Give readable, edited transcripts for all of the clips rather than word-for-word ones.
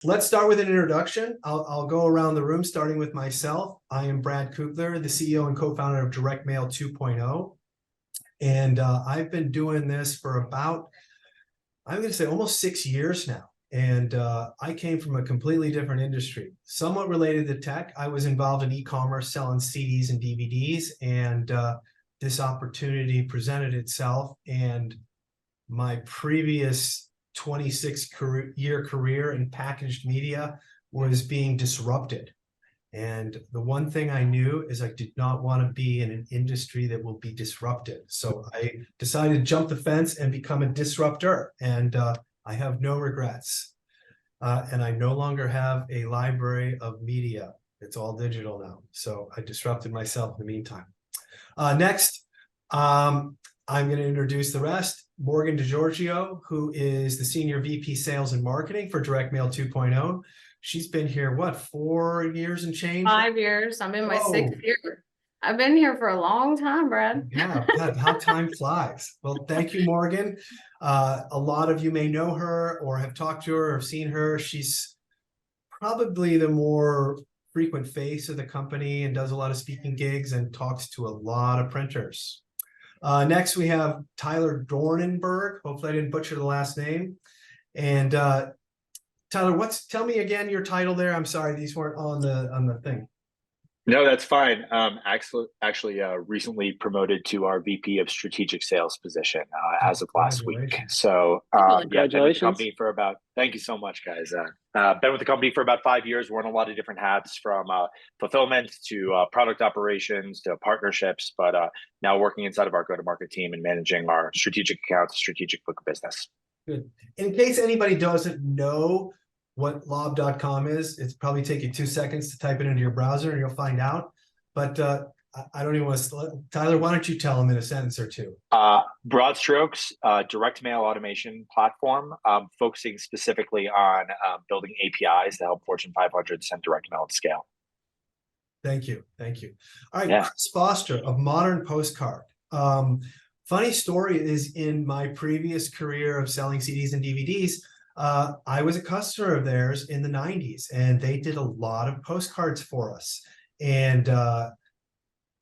let's start with an introduction. I'll go around the room, starting with myself. I am Brad Kugler, the CEO and co-founder of Direct Mail 2.0. And I've been doing this for about, I'm going to say almost 6 years now. And I came from a completely different industry, somewhat related to tech. I was involved in e-commerce, selling CDs and DVDs, and this opportunity presented itself. And my previous 26-year career in packaged media was being disrupted. And the one thing I knew is I did not want to be in an industry that will be disrupted. So I decided to jump the fence and become a disruptor. And I have no regrets. And I no longer have a library of media. It's all digital now. So I disrupted myself in the meantime. Next, I'm going to introduce the rest. Morgan DiGiorgio, who is the Senior VP Sales and Marketing for Direct Mail 2.0. She's been here, what, 4 years and change? 5 years. I'm in my 6th year. I've been here for a long time, Brad. Yeah, God, how time flies. Well, thank you, Morgan. A lot of you may know her or have talked to her or seen her. She's probably the more frequent face of the company and does a lot of speaking gigs and talks to a lot of printers. Next, we have Tyler Dornenburg. Hopefully I didn't butcher the last name. And Tyler, tell me again your title there. I'm sorry, these weren't on the thing. No, that's fine. Actually, recently promoted to our VP of Strategic Sales position as of last week. So, yeah, been with the company for about. Thank you so much, guys. Been with the company for about 5 years. Worn a lot of different hats, from fulfillment to product operations to partnerships. But now working inside of our go-to-market team and managing our strategic accounts, strategic book of business. Good. In case anybody doesn't know what lob.com is, it's probably take you 2 seconds to type it into your browser and you'll find out. But I don't even want to, Tyler, why don't you tell them in a sentence or two? Broad strokes, direct mail automation platform, focusing specifically on building APIs to help Fortune 500 send direct mail at scale. Thank you. Thank you. All right, yeah. Chris Foster of Modern Postcard. Funny story is, in my previous career of selling CDs and DVDs, I was a customer of theirs in the 90s, and they did a lot of postcards for us. And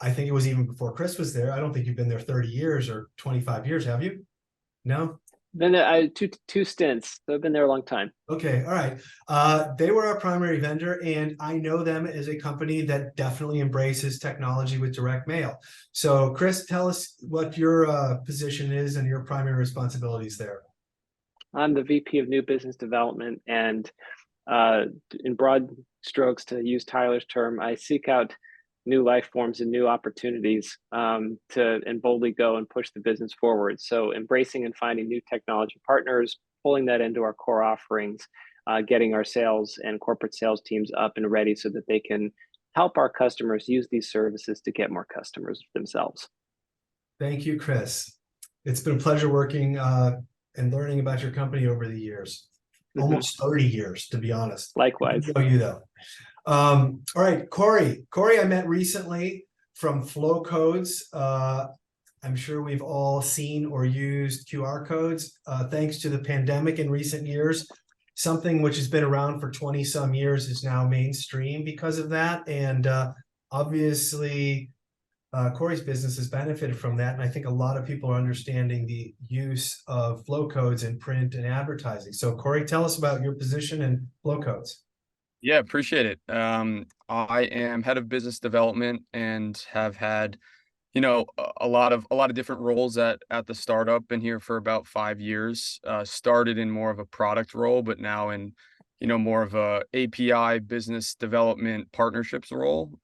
I think it was even before Chris was there. I don't think you've been there 30 years or 25 years, have you? No? Been there two stints, so I've been there a long time. Okay, all right. They were our primary vendor, and I know them as a company that definitely embraces technology with direct mail. So Chris, tell us what your position is and your primary responsibilities there. I'm the VP of New Business Development, and in broad strokes, to use Tyler's term, I seek out new life forms and new opportunities and boldly go and push the business forward. So embracing and finding new technology partners, pulling that into our core offerings, getting our sales and corporate sales teams up and ready so that they can help our customers use these services to get more customers themselves. Thank you, Chris. It's been a pleasure working and learning about your company over the years. Almost 30 years, to be honest. Likewise. I know you though. All right, Corey. Corey, I met recently from Flowcodes. I'm sure we've all seen or used QR codes. Thanks to the pandemic in recent years, something which has been around for 20 some years is now mainstream because of that. And obviously, Corey's business has benefited from that, and I think a lot of people are understanding the use of Flowcodes in print and advertising. So Corey, tell us about your position in Flowcodes. Yeah, appreciate it. I am head of business development and have had, a lot of different roles at the startup. Been here for about 5 years. Started in more of a product role, but now in, more of a API business development partnerships role.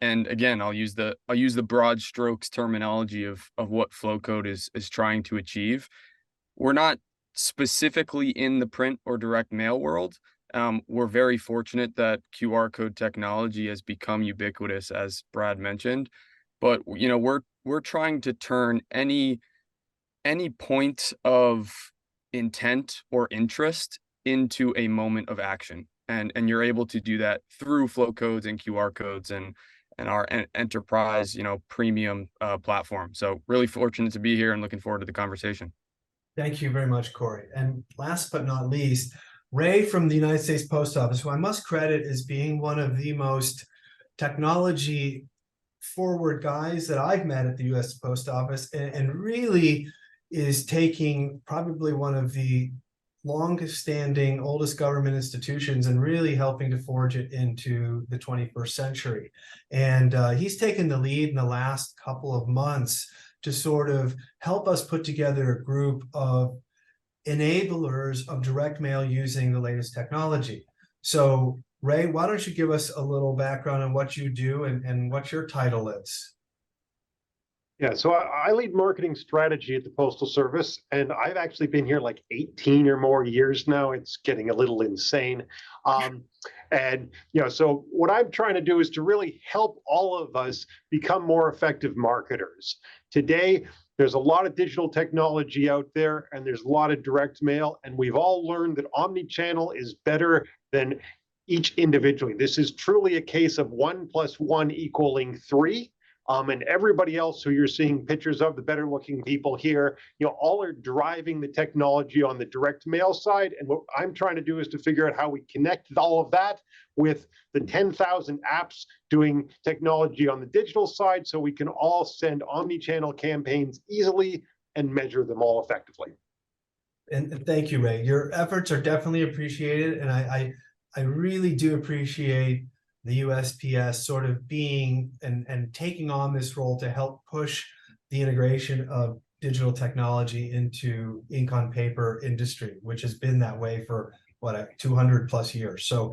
And again, I'll use the broad strokes terminology of what Flowcode is trying to achieve. We're not specifically in the print or direct mail world. We're very fortunate that QR code technology has become ubiquitous, as Brad mentioned. But we're trying to turn any point of intent or interest into a moment of action, and you're able to do that through Flowcodes and QR codes and our enterprise, premium platform. So really fortunate to be here and looking forward to the conversation. Thank you very much, Corey. And last but not least, Ray from the United States Post Office, who I must credit as being one of the most technology forward guys that I've met at the US Post Office, and really is taking probably one of the longest standing, oldest government institutions and really helping to forge it into the 21st century. And he's taken the lead in the last couple of months to sort of help us put together a group of enablers of direct mail using the latest technology. So Ray, why don't you give us a little background on what you do and what your title is? Yeah, so I lead marketing strategy at the Postal Service, and I've actually been here like 18 or more years now. It's getting a little insane. And, so what I'm trying to do is to really help all of us become more effective marketers. Today, there's a lot of digital technology out there, and there's a lot of direct mail, and we've all learned that omni-channel is better than each individually. This is truly a case of 1 + 1 = 3. And everybody else who you're seeing pictures of, the better looking people here, all are driving the technology on the direct mail side. And what I'm trying to do is to figure out how we connect all of that with the 10,000 apps doing technology on the digital side, so we can all send omni-channel campaigns easily and measure them all effectively. And thank you, Ray. Your efforts are definitely appreciated. And I really do appreciate the USPS sort of being and taking on this role to help push the integration of digital technology into ink on paper industry, which has been that way for 200+ years. So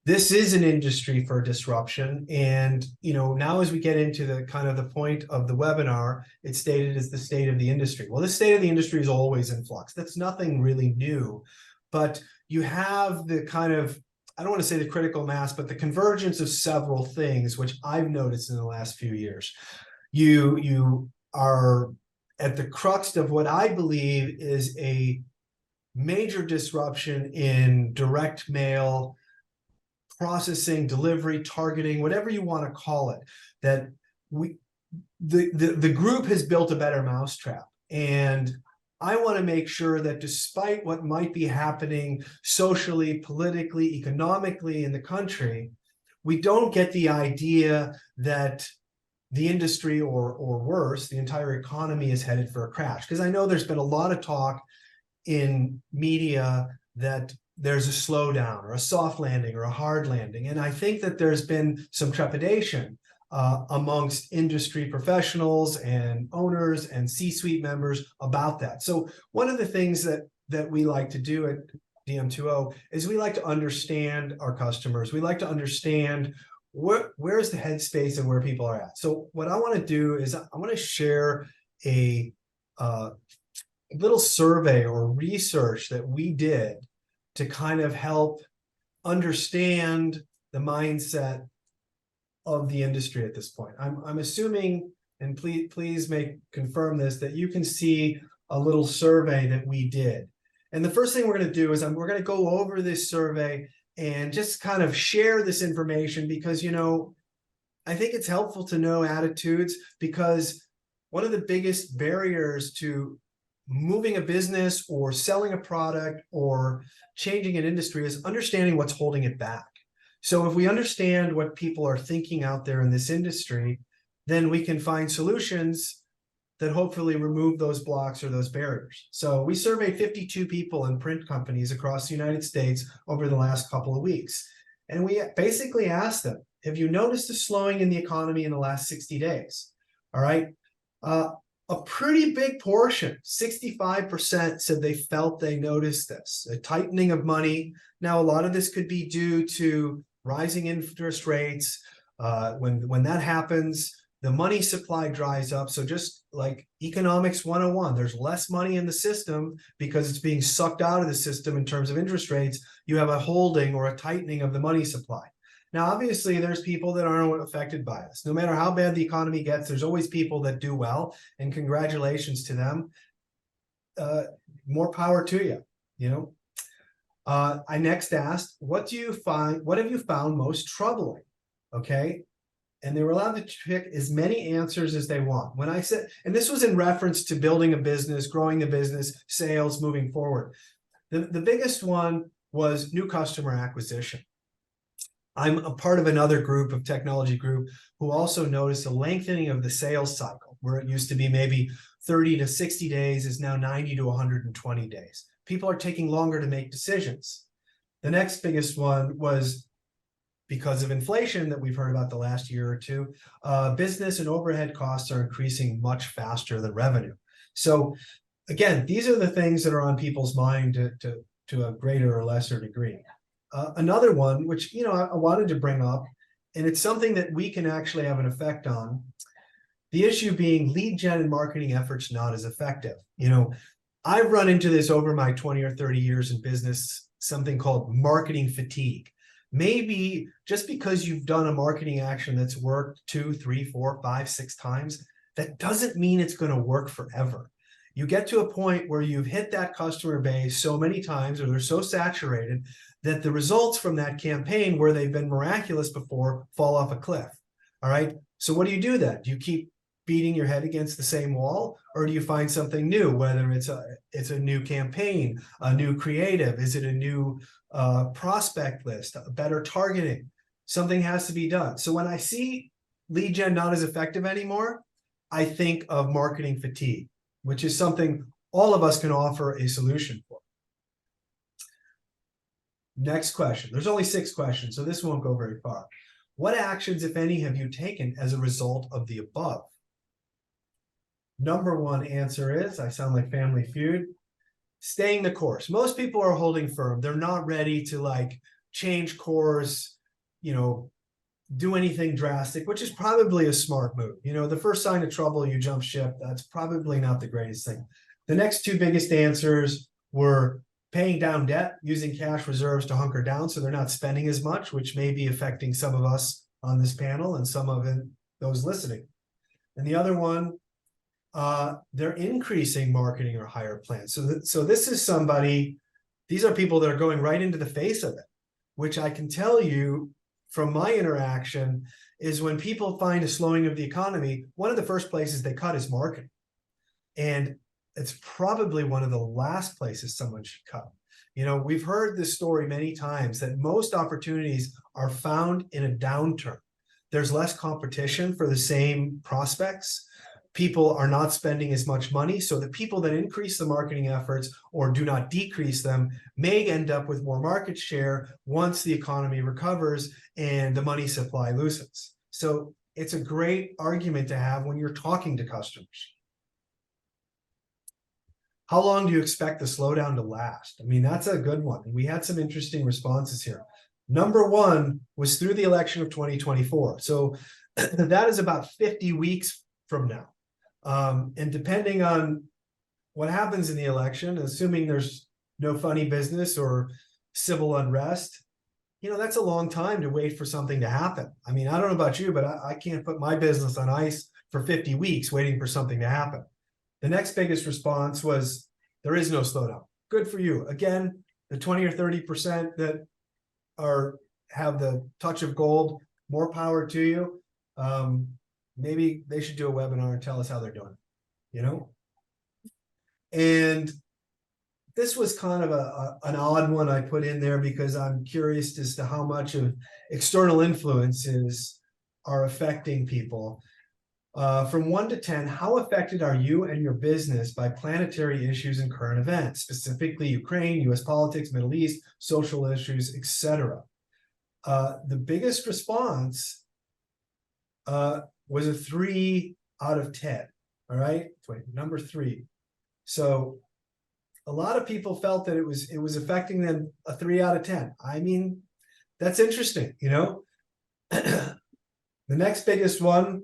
this is an industry for disruption. And now as we get into the kind of the point of the webinar, it's stated as the state of the industry. Well, the state of the industry is always in flux. That's nothing really new, but you have the kind of, I don't want to say the critical mass, but the convergence of several things, which I've noticed in the last few years. You are at the crux of what I believe is a major disruption in direct mail processing, delivery, targeting, whatever you want to call it. That the group has built a better mousetrap, and I want to make sure that despite what might be happening socially, politically, economically in the country, we don't get the idea that the industry or worse, the entire economy is headed for a crash. Because I know there's been a lot of talk in media that there's a slowdown or a soft landing or a hard landing. And I think that there's been some trepidation amongst industry professionals and owners and C-suite members about that. So one of the things that we like to do at DM2O is we like to understand our customers. We like to understand where's the headspace and where people are at. So what I want to do is I want to share a little survey or research that we did to kind of help understand the mindset of the industry at this point. I'm assuming, and please confirm this, that you can see a little survey that we did. And the first thing we're going to do is we're going to go over this survey and just kind of share this information because, I think it's helpful to know attitudes, because one of the biggest barriers to moving a business or selling a product or changing an industry is understanding what's holding it back. So if we understand what people are thinking out there in this industry, then we can find solutions that hopefully remove those blocks or those barriers. So we surveyed 52 people in print companies across the United States over the last couple of weeks. And we basically asked them, have you noticed a slowing in the economy in the last 60 days? All right. A pretty big portion, 65%, said they felt they noticed this, a tightening of money. Now, a lot of this could be due to rising interest rates. When that happens, the money supply dries up. So just like economics 101, there's less money in the system because it's being sucked out of the system in terms of interest rates. You have a holding or a tightening of the money supply. Now, obviously, there's people that aren't affected by this. No matter how bad the economy gets, there's always people that do well, and congratulations to them. More power to you, I next asked, what have you found most troubling? Okay. And they were allowed to pick as many answers as they want. When I said, and this was in reference to building a business, growing the business, sales, moving forward. The biggest one was new customer acquisition. I'm a part of another group of technology group who also noticed a lengthening of the sales cycle, where it used to be maybe 30 to 60 days is now 90 to 120 days. People are taking longer to make decisions. The next biggest one was because of inflation that we've heard about the last year or two, business and overhead costs are increasing much faster than revenue. So again, these are the things that are on people's mind to a greater or lesser degree. Another one, which I wanted to bring up, and it's something that we can actually have an effect on, the issue being lead gen and marketing efforts not as effective. I've run into this over my 20 or 30 years in business, something called marketing fatigue. Maybe just because you've done a marketing action that's worked 2, 3, 4, 5, 6 times, that doesn't mean it's going to work forever. You get to a point where you've hit that customer base so many times, or they're so saturated that the results from that campaign, where they've been miraculous before, fall off a cliff. All right. So what do you do then? Do you keep beating your head against the same wall, or do you find something new, whether it's a new campaign, a new creative? Is it a new prospect list, better targeting? Something has to be done. So when I see lead gen not as effective anymore, I think of marketing fatigue, which is something all of us can offer a solution for. Next question. There's only 6 questions, so this won't go very far. What actions, if any, have you taken as a result of the above? Number 1 answer is, I sound like Family Feud, staying the course. Most people are holding firm. They're not ready to change course, do anything drastic, which is probably a smart move. The first sign of trouble, you jump ship. That's probably not the greatest thing. The next 2 biggest answers were paying down debt, using cash reserves to hunker down so they're not spending as much, which may be affecting some of us on this panel and some of those listening. And the other one, they're increasing marketing or hire plans. So this is these are people that are going right into the face of it, which I can tell you from my interaction is when people find a slowing of the economy, one of the first places they cut is marketing. And it's probably one of the last places someone should cut. We've heard this story many times that most opportunities are found in a downturn. There's less competition for the same prospects. People are not spending as much money. So the people that increase the marketing efforts or do not decrease them may end up with more market share once the economy recovers and the money supply loosens. So it's a great argument to have when you're talking to customers. How long do you expect the slowdown to last? I mean, that's a good one. We had some interesting responses here. Number 1 was through the election of 2024. So that is about 50 weeks from now. And depending on what happens in the election, assuming there's no funny business or civil unrest, that's a long time to wait for something to happen. I mean, I don't know about you, but I can't put my business on ice for 50 weeks waiting for something to happen. The next biggest response was, there is no slowdown. Good for you. Again, the 20 or 30% that have the touch of gold, more power to you. Maybe they should do a webinar and tell us how they're doing, And this was kind of an odd one I put in there because I'm curious as to how much of external influences are affecting people. From 1 to 10, how affected are you and your business by planetary issues and current events, specifically Ukraine, US politics, Middle East, social issues, etc.? The biggest response was a 3 out of 10. All right, wait, number 3. So a lot of people felt that it was affecting them, a 3 out of 10. I mean, that's interesting, The next biggest one,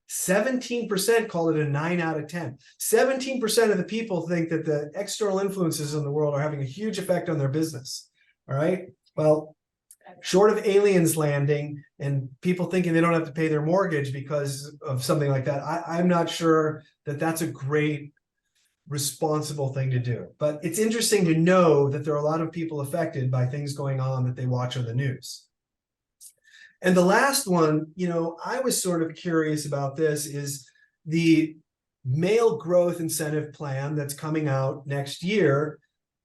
17% call it a 9 out of 10. 17% of the people think that the external influences in the world are having a huge effect on their business. All right. Well, short of aliens landing and people thinking they don't have to pay their mortgage because of something like that, I'm not sure that that's a great responsible thing to do. But it's interesting to know that there are a lot of people affected by things going on that they watch on the news. And the last one, I was sort of curious about this, is the male growth incentive plan that's coming out next year.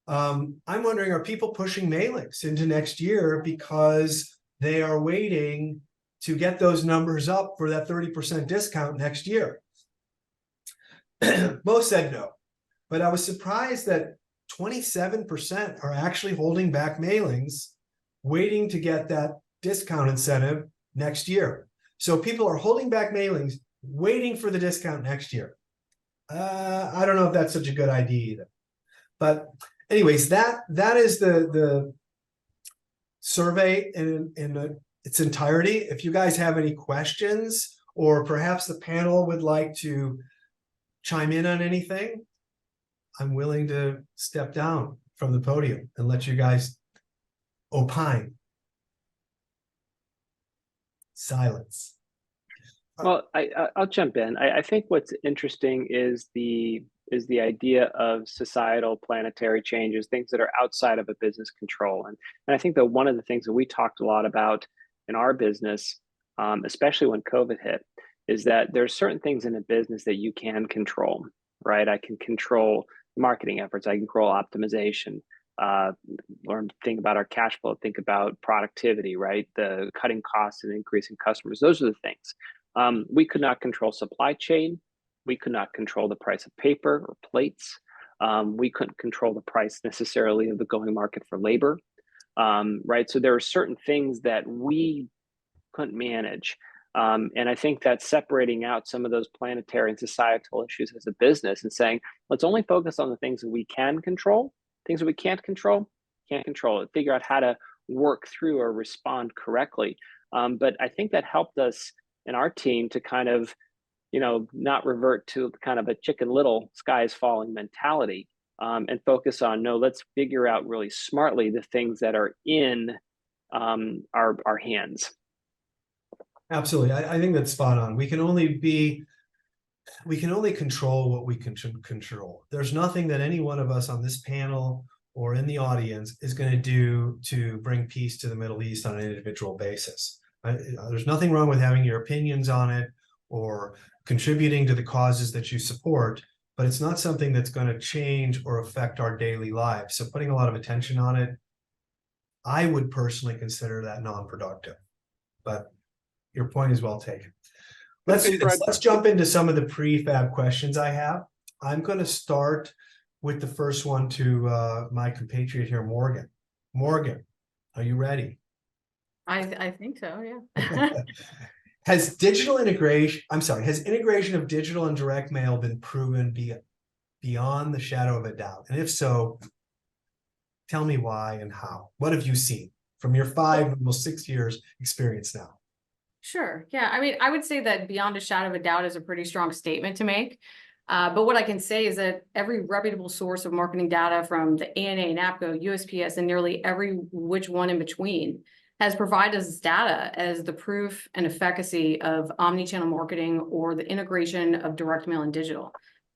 I'm wondering, are people pushing mailings into next year because they are waiting to get those numbers up for that 30% discount next year? Most said no, but I was surprised that 27% are actually holding back mailings, waiting to get that discount incentive next year. So people are holding back mailings, waiting for the discount next year. I don't know if that's such a good idea either. But anyways, that is the survey in its entirety. If you guys have any questions, or perhaps the panel would like to chime in on anything, I'm willing to step down from the podium and let you guys opine. Silence. Well, I'll jump in. I think what's interesting is the idea of societal planetary changes, things that are outside of a business control. And I think that one of the things that we talked a lot about in our business, especially when COVID hit, is that there's certain things in a business that you can control, right? I can control marketing efforts. I can control optimization. Learn to think about our cash flow, think about productivity, right? The cutting costs and increasing customers. Those are the things. We could not control supply chain. We could not control the price of paper or plates. We couldn't control the price necessarily of the going market for labor, right? So there are certain things that we couldn't manage. And I think that separating out some of those planetary and societal issues as a business and saying, let's only focus on the things that we can control. Things that we can't control it. Figure out how to work through or respond correctly. But I think that helped us in our team to kind of, not revert to kind of a Chicken Little sky is falling mentality, and focus on, no, let's figure out really smartly the things that are in our hands. Absolutely. I think that's spot on. We can only control what we can control. There's nothing that any one of us on this panel or in the audience is going to do to bring peace to the Middle East on an individual basis. There's nothing wrong with having your opinions on it or contributing to the causes that you support, but it's not something that's going to change or affect our daily lives. So putting a lot of attention on it, I would personally consider that non-productive. But your point is well taken. Let's jump into some of the prefab questions I have. I'm going to start with the first one to my compatriot here, Morgan. Morgan, are you ready? I think so, yeah. Has integration of digital and direct mail been proven beyond the shadow of a doubt? And if so, tell me why and how. What have you seen from your 5, almost 6 years experience now? Sure. Yeah. I mean, I would say that beyond a shadow of a doubt is a pretty strong statement to make. But what I can say is that every reputable source of marketing data from the ANA, NAPCO, USPS, and nearly every which one in between has provided us data as the proof and efficacy of omnichannel marketing or the integration of direct mail and digital.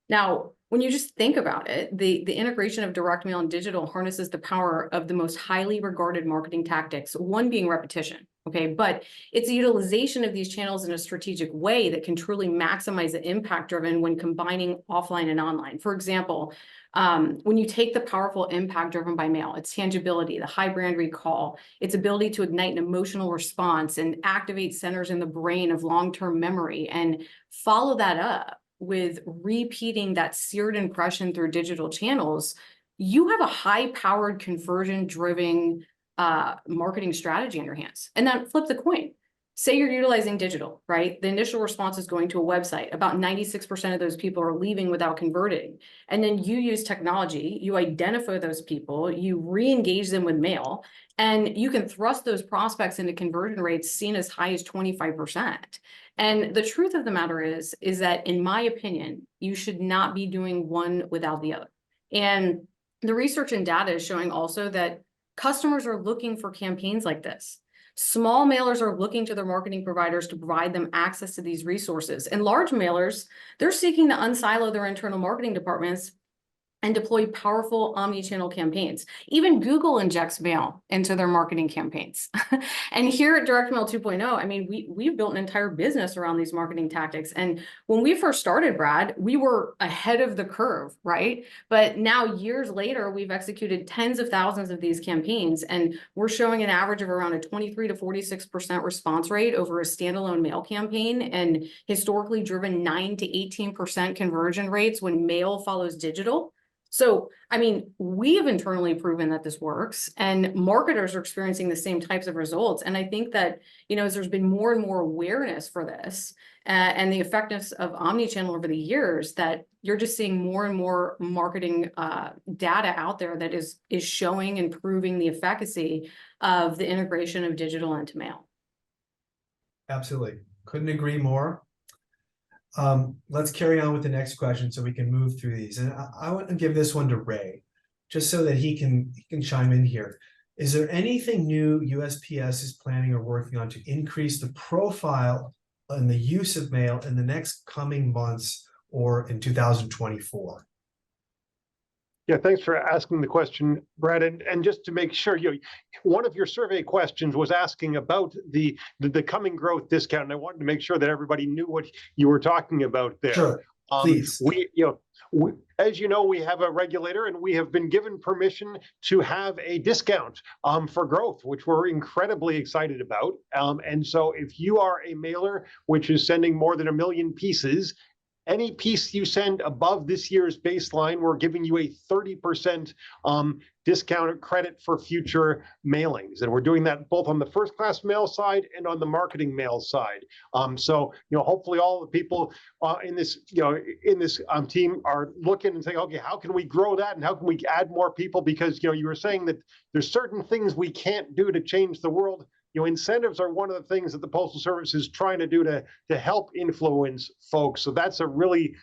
Now, when you just think about it, the integration of direct mail and digital harnesses the power of the most highly regarded marketing tactics, one being repetition, okay? But it's the utilization of these channels in a strategic way that can truly maximize the impact driven when combining offline and online. For example, when you take the powerful impact driven by mail, its tangibility, the high brand recall, its ability to ignite an emotional response and activate centers in the brain of long-term memory, and follow that up with repeating that seared impression through digital channels, you have a high-powered conversion-driven marketing strategy in your hands. And then flip the coin. Say you're utilizing digital, right? The initial response is going to a website. About 96% of those people are leaving without converting. And then you use technology, you identify those people, you re-engage them with mail, and you can thrust those prospects into conversion rates seen as high as 25%. And the truth of the matter is that, in my opinion, you should not be doing one without the other. And the research and data is showing also that customers are looking for campaigns like this. Small mailers are looking to their marketing providers to provide them access to these resources. And large mailers, they're seeking to unsilo their internal marketing departments and deploy powerful omni-channel campaigns. Even Google injects mail into their marketing campaigns. And here at Direct Mail 2.0, I mean, we've built an entire business around these marketing tactics. And when we first started, Brad, we were ahead of the curve, right? But now years later, we've executed tens of thousands of these campaigns, and we're showing an average of around a 23 to 46% response rate over a standalone mail campaign, and historically driven 9 to 18% conversion rates when mail follows digital. So, I mean, we have internally proven that this works, and marketers are experiencing the same types of results. And I think that, you know, as there's been more and more awareness for this and the effectiveness of omnichannel over the years, that you're just seeing more and more marketing data out there that is showing and proving the efficacy of the integration of digital into mail. Absolutely. Couldn't agree more. Let's carry on with the next question so we can move through these. And I want to give this one to Ray, just so that he can chime in here. Is there anything new USPS is planning or working on to increase the profile and the use of mail in the next coming months or in 2024? Yeah, thanks for asking the question, Brad. And just to make sure, one of your survey questions was asking about the coming growth discount, and I wanted to make sure that everybody knew what you were talking about there. Sure, please. As you know, we have a regulator, and we have been given permission to have a discount for growth, which we're incredibly excited about. And so, if you are a mailer which is sending more than 1 million pieces, any piece you send above this year's baseline, we're giving you a 30% discount credit for future mailings. And we're doing that both on the first class mail side and on the marketing mail side. So, hopefully all the people in this team are looking and saying, okay, how can we grow that? And how can we add more people? Because, you were saying that there's certain things we can't do to change the world. Incentives are one of the things that the Postal Service is trying to do to help influence folks. So that's a really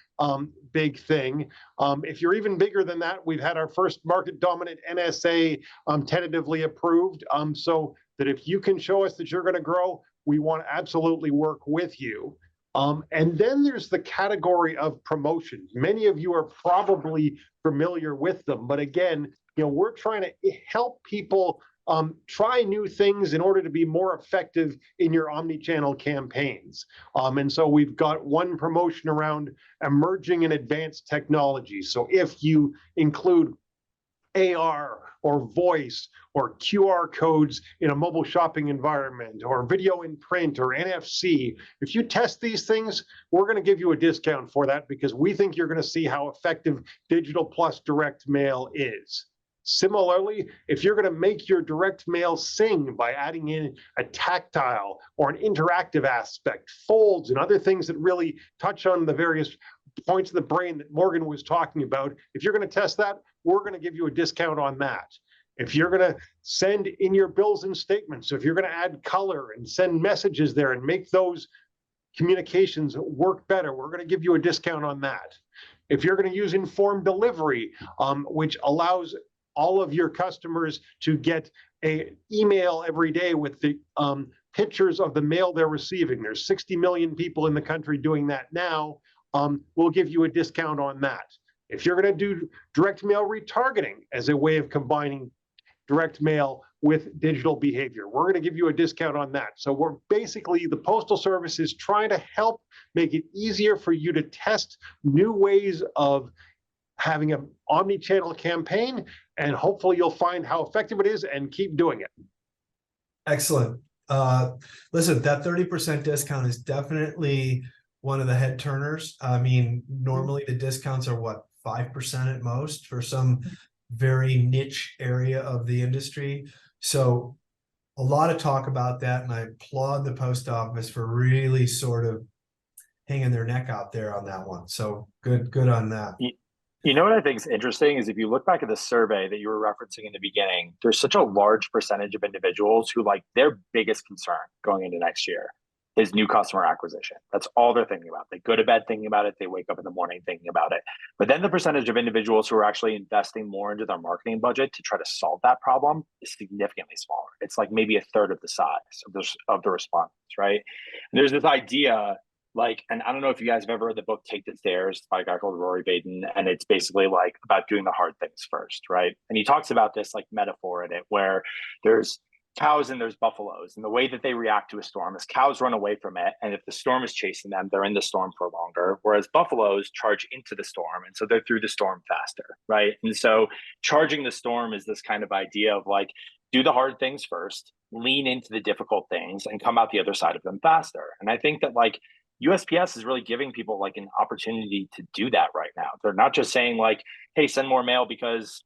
big thing. If you're even bigger than that, we've had our first market dominant NSA tentatively approved. So that if you can show us that you're going to grow, we want to absolutely work with you. And then there's the category of promotions. Many of you are probably familiar with them. But again, we're trying to help people try new things in order to be more effective in your omni-channel campaigns. And so we've got one promotion around emerging and advanced technology. So if you include AR or voice or QR codes in a mobile shopping environment or video in print or NFC, if you test these things, we're going to give you a discount for that because we think you're going to see how effective digital plus direct mail is. Similarly, if you're going to make your direct mail sing by adding in a tactile or an interactive aspect, folds and other things that really touch on the various points of the brain that Morgan was talking about, if you're going to test that, we're going to give you a discount on that. If you're going to send in your bills and statements, so if you're going to add color and send messages there and make those communications work better, we're going to give you a discount on that. If you're going to use informed delivery, which allows all of your customers to get an email every day with the pictures of the mail they're receiving. There's 60 million people in the country doing that now. We'll give you a discount on that. If you're going to do direct mail retargeting as a way of combining direct mail with digital behavior, we're going to give you a discount on that. So we're basically, the Postal Service is trying to help make it easier for you to test new ways of having an omni-channel campaign, and hopefully you'll find how effective it is and keep doing it. Excellent. Listen, that 30% discount is definitely one of the head turners. I mean, normally the discounts are what, 5% at most for some very niche area of the industry. So a lot of talk about that, and I applaud the post office for really sort of hanging their neck out there on that one. So good on that. You know what I think is interesting is if you look back at the survey that you were referencing in the beginning, there's such a large percentage of individuals who, like, their biggest concern going into next year is new customer acquisition. That's all they're thinking about. They go to bed thinking about it. They wake up in the morning thinking about it. But then the percentage of individuals who are actually investing more into their marketing budget to try to solve that problem is significantly smaller. It's like maybe a third of the size of the respondents, right? And there's this idea like, and I don't know if you guys have ever read the book Take the Stairs by a guy called Rory Baden, and it's basically like about doing the hard things first, right? And he talks about this like metaphor in it where there's cows and there's buffaloes, and the way that they react to a storm is cows run away from it, and if the storm is chasing them, they're in the storm for longer, whereas buffaloes charge into the storm, and so they're through the storm faster, right? And so charging the storm is this kind of idea of like, do the hard things first, lean into the difficult things, and come out the other side of them faster. And I think that like USPS is really giving people like an opportunity to do that right now. They're not just saying like, hey, send more mail because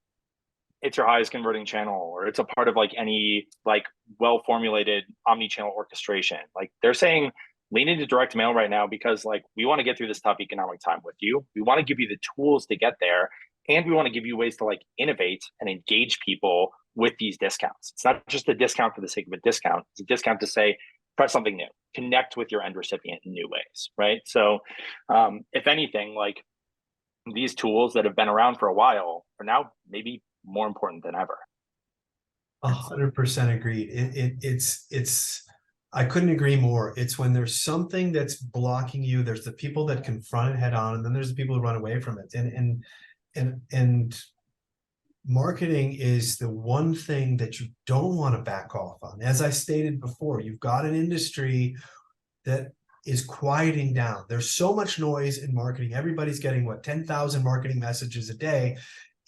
it's your highest converting channel, or it's a part of like any like well-formulated omni-channel orchestration. Like they're saying, lean into direct mail right now because like we want to get through this tough economic time with you. We want to give you the tools to get there, and we want to give you ways to like innovate and engage people with these discounts. It's not just a discount for the sake of a discount. It's a discount to say, press something new, connect with your end recipient in new ways, right? So if anything, like these tools that have been around for a while are now maybe more important than ever. 100% agreed. It's I couldn't agree more. It's when there's something that's blocking you, there's the people that confront it head on, and then there's the people who run away from it. And marketing is the one thing that you don't want to back off on. As I stated before, you've got an industry that is quieting down. There's so much noise in marketing. Everybody's getting what, 10,000 marketing messages a day.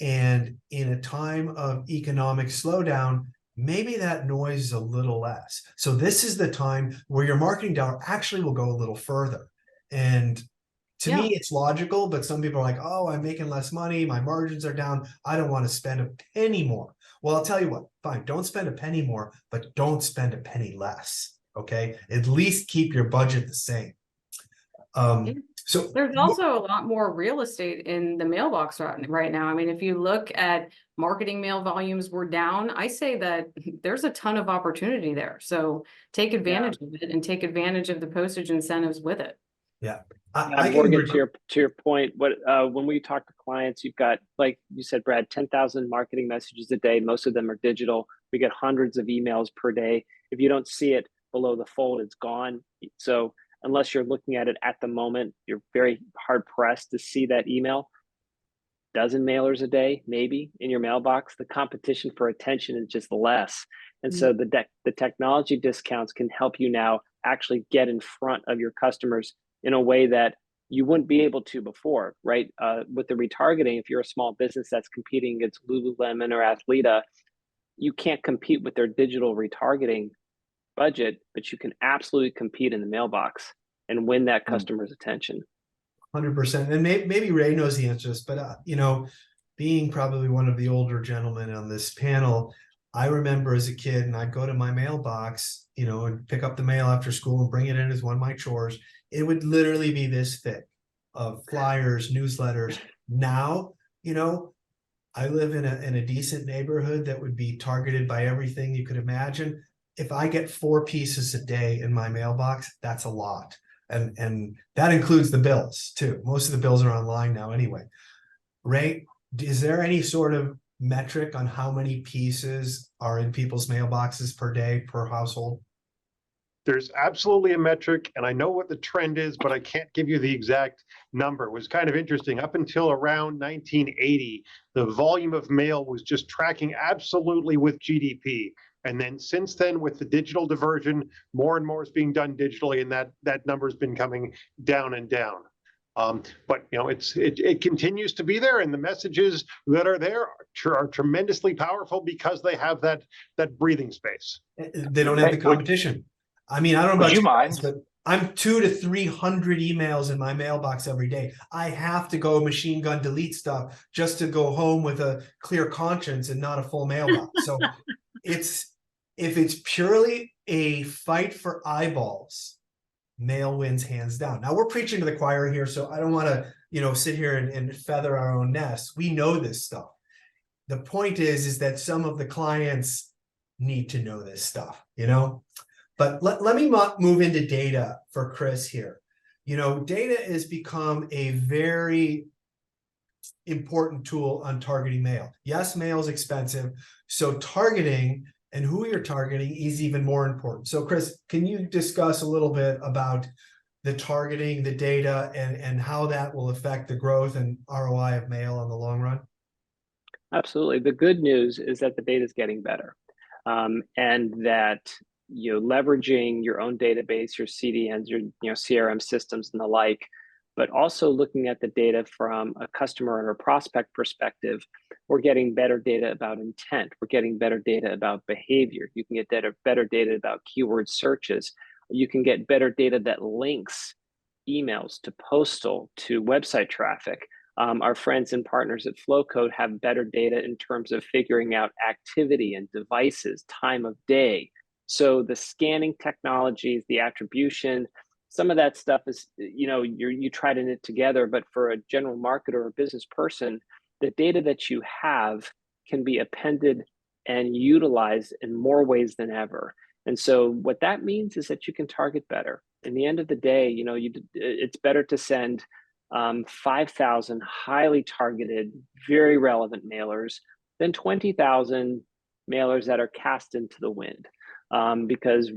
And in a time of economic slowdown, maybe that noise is a little less. So this is the time where your marketing dollar actually will go a little further. And to me, it's logical, but some people are like, oh, I'm making less money. My margins are down. I don't want to spend a penny more. Well, I'll tell you what, fine, don't spend a penny more, but don't spend a penny less. Okay. At least keep your budget the same. So there's also a lot more real estate in the mailbox right now. I mean, if you look at marketing mail volumes were down, I say that there's a ton of opportunity there. So take advantage of it and take advantage of the postage incentives with it. Yeah. Morgan, to your point, what when we talk to clients, you've got, like you said, Brad, 10,000 marketing messages a day. Most of them are digital. We get hundreds of emails per day. If you don't see it below the fold, it's gone. So unless you're looking at it at the moment, you're very hard pressed to see that email. Dozen mailers a day, maybe in your mailbox. The competition for attention is just less. And so the technology discounts can help you now actually get in front of your customers in a way that you wouldn't be able to before, right? With the retargeting, if you're a small business that's competing against Lululemon or Athleta, you can't compete with their digital retargeting budget, but you can absolutely compete in the mailbox and win that customer's attention. 100%. And maybe Ray knows the answer to this, but you know, being probably one of the older gentlemen on this panel, I remember as a kid, and I'd go to my mailbox, you know, and pick up the mail after school and bring it in as one of my chores. It would literally be this thick of flyers, newsletters. Now, you know, I live in a decent neighborhood that would be targeted by everything you could imagine. If I get 4 pieces a day in my mailbox, that's a lot. And that includes the bills too. Most of the bills are online now anyway. Ray, is there any sort of metric on how many pieces are in people's mailboxes per day, per household? There's absolutely a metric, and I know what the trend is, but I can't give you the exact number. It was kind of interesting. Up until around 1980, the volume of mail was just tracking absolutely with GDP. And then since then, with the digital diversion, more and more is being done digitally, and that number has been coming down and down. But you know, it continues to be there, and the messages that are there are tremendously powerful because they have that breathing space. They don't have the competition. I mean, I don't know about you mind, but I'm 200 to 300 emails in my mailbox every day. I have to go machine gun delete stuff just to go home with a clear conscience and not a full mailbox. So if it's purely a fight for eyeballs, mail wins hands down. Now we're preaching to the choir here, so I don't want to, you know, sit here and feather our own nest. We know this stuff. The point is that some of the clients need to know this stuff, you know. But let me move into data for Chris here. You know, data has become a very important tool on targeting mail. Yes, mail is expensive, so targeting and who you're targeting is even more important. So Chris, can you discuss a little bit about the targeting, the data, and how that will affect the growth and ROI of mail on the long run? Absolutely. The good news is that the data is getting better, and that leveraging your own database, your CDNs, your CRM systems, and the like, but also looking at the data from a customer and a prospect perspective. We're getting better data about intent. We're getting better data about behavior. You can get better data about keyword searches. You can get better data that links emails to postal to website traffic. Our friends and partners at Flowcode have better data in terms of figuring out activity and devices, time of day. So the scanning technologies, the attribution, some of that stuff is, you try to knit together, but for a general marketer or business person, the data that you have can be appended and utilized in more ways than ever. And so what that means is that you can target better. In the end of the day, it's better to send 5,000 highly targeted, very relevant mailers than 20,000 mailers that are cast into the wind. Because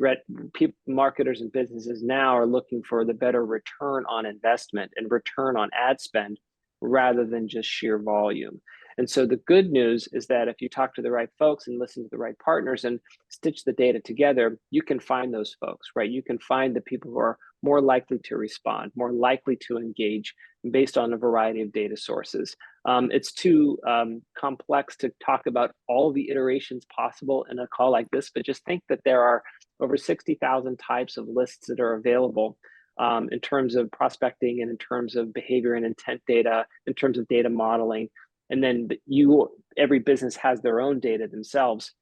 marketers and businesses now are looking for the better return on investment and return on ad spend rather than just sheer volume. And so the good news is that if you talk to the right folks and listen to the right partners and stitch the data together, you can find those folks, right? You can find the people who are more likely to respond, more likely to engage based on a variety of data sources. It's too complex to talk about all the iterations possible in a call like this, but just think that there are over 60,000 types of lists that are available in terms of prospecting and in terms of behavior and intent data, in terms of data modeling. And then every business has their own data themselves.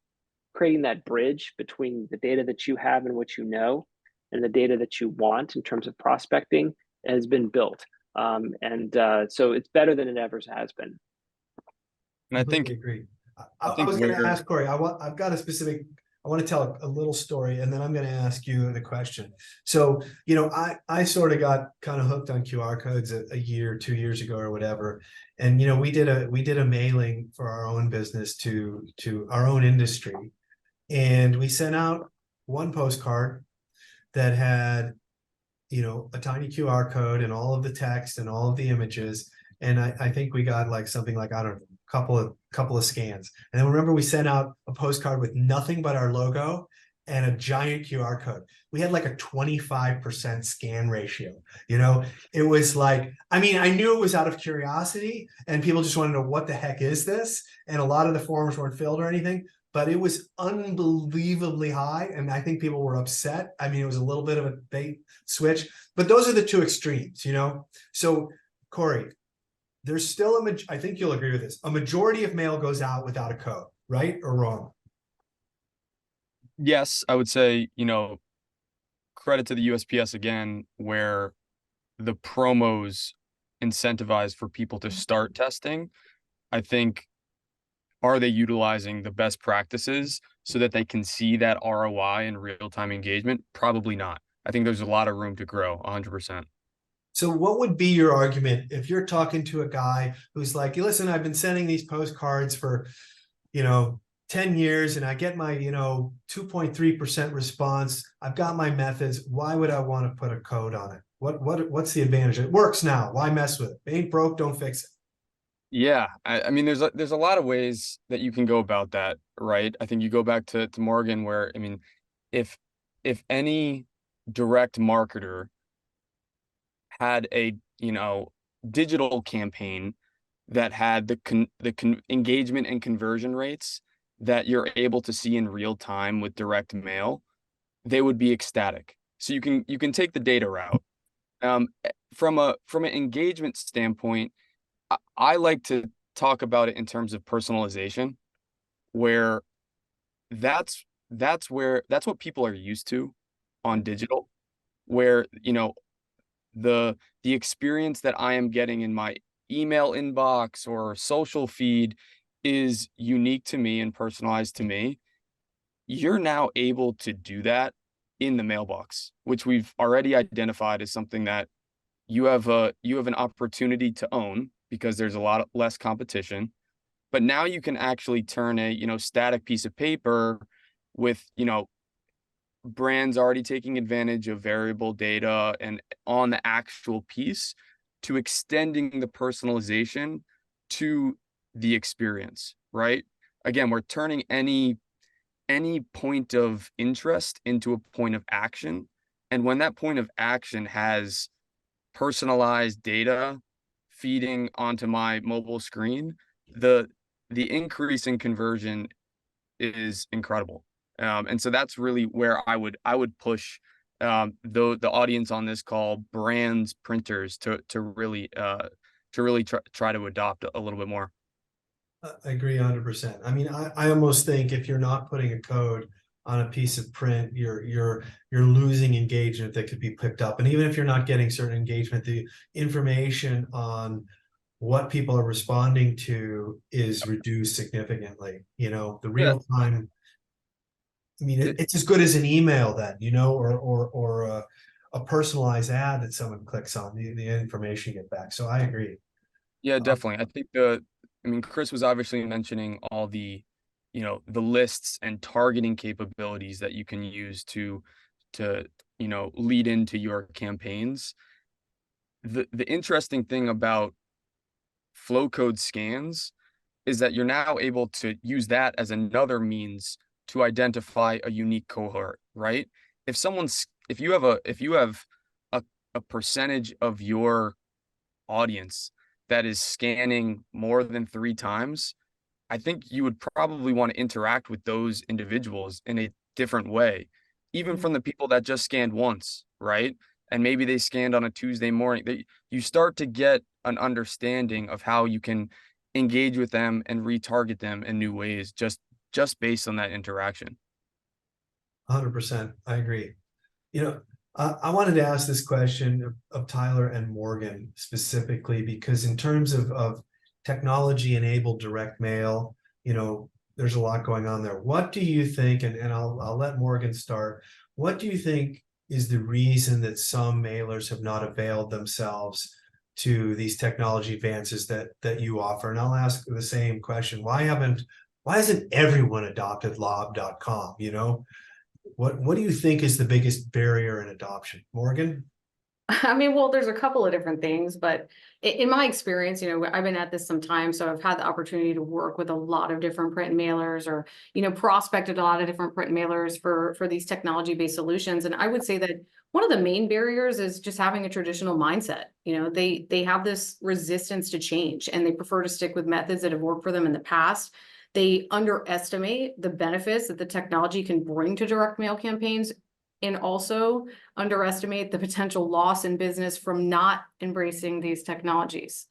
Creating that bridge between the data that you have and what you know and the data that you want in terms of prospecting has been built. So it's better than it ever has been. And I think, agree. I was going to ask Corey, I want to tell a little story, and then I'm going to ask you the question. So, I sort of got kind of hooked on QR codes a year, 2 years ago or whatever. And, we did a mailing for our own business to our own industry. And we sent out one postcard that had, a tiny QR code and all of the text and all of the images. And I think we got like something like, I don't know, couple of scans. And then remember, we sent out a postcard with nothing but our logo and a giant QR code. We had like a 25% scan ratio. It was like, I knew it was out of curiosity and people just wanted to know, what the heck is this? And a lot of the forms weren't filled or anything, but it was unbelievably high. And I think people were upset. It was a little bit of a bait switch, but those are the two extremes, So Corey, there's still I think you'll agree with this. A majority of mail goes out without a code, right or wrong? yes, I would say, credit to the USPS again, where the promos incentivize for people to start testing. I think, are they utilizing the best practices so that they can see that ROI and real-time engagement? Probably not. I think there's a lot of room to grow, 100%. So what would be your argument if you're talking to a guy who's like, listen, I've been sending these postcards for, 10 years and I get my, 2.3% response. I've got my methods. Why would I want to put a code on it? What's the advantage? It works now. Why mess with it? It ain't broke, don't fix it. Yeah, there's a lot of ways that you can go about that, right? I think you go back to Morgan, where if any direct marketer had a digital campaign that had the engagement and conversion rates that you're able to see in real time with direct mail, they would be ecstatic. So you can take the data route. From an engagement standpoint, I like to talk about it in terms of personalization, where that's what people are used to on digital, where the experience that I am getting in my email inbox or social feed is unique to me and personalized to me. You're now able to do that in the mailbox, which we've already identified as something that you have an opportunity to own because there's a lot less competition. But now you can actually turn a static piece of paper with brands already taking advantage of variable data and on the actual piece to extending the personalization to the experience, right? Again, we're turning any point of interest into a point of action. And when that point of action has personalized data feeding onto my mobile screen, the increase in conversion is incredible. And so that's really where I would push the audience on this call, brands, printers, to really try to adopt a little bit more. I agree 100%. I mean, I almost think if you're not putting a code on a piece of print, you're losing engagement that could be picked up. And even if you're not getting certain engagement, the information on what people are responding to is reduced significantly. You know, the real time. I mean, it's as good as an email then, you know, or a personalized ad that someone clicks on, the information you get back. So I agree. Yeah, definitely. I think I mean, Chris was obviously mentioning all the, the lists and targeting capabilities that you can use to, lead into your campaigns. The interesting thing about Flowcode scans is that you're now able to use that as another means to identify a unique cohort, right? If you have a percentage of your audience that is scanning more than 3 times, I think you would probably want to interact with those individuals in a different way, even from the people that just scanned once, right? And maybe they scanned on a Tuesday morning. You start to get an understanding of how you can engage with them and retarget them in new ways, just based on that interaction. 100%. I agree. You know, I wanted to ask this question of Tyler and Morgan specifically, because in terms of technology-enabled direct mail, you know, there's a lot going on there. What do you think, and I'll let Morgan start, what do you think is the reason that some mailers have not availed themselves to these technology advances that you offer? And I'll ask the same question. Why hasn't everyone adopted lob.com, you know? What do you think is the biggest barrier in adoption, Morgan? I mean, well, there's a couple of different things, but in my experience, you know, I've been at this some time, so I've had the opportunity to work with a lot of different print mailers, or, you know, prospected a lot of different print mailers for these technology-based solutions. And I would say that one of the main barriers is just having a traditional mindset. You know, they have this resistance to change, and they prefer to stick with methods that have worked for them in the past. They underestimate the benefits that the technology can bring to direct mail campaigns, and also underestimate the potential loss in business from not embracing these technologies.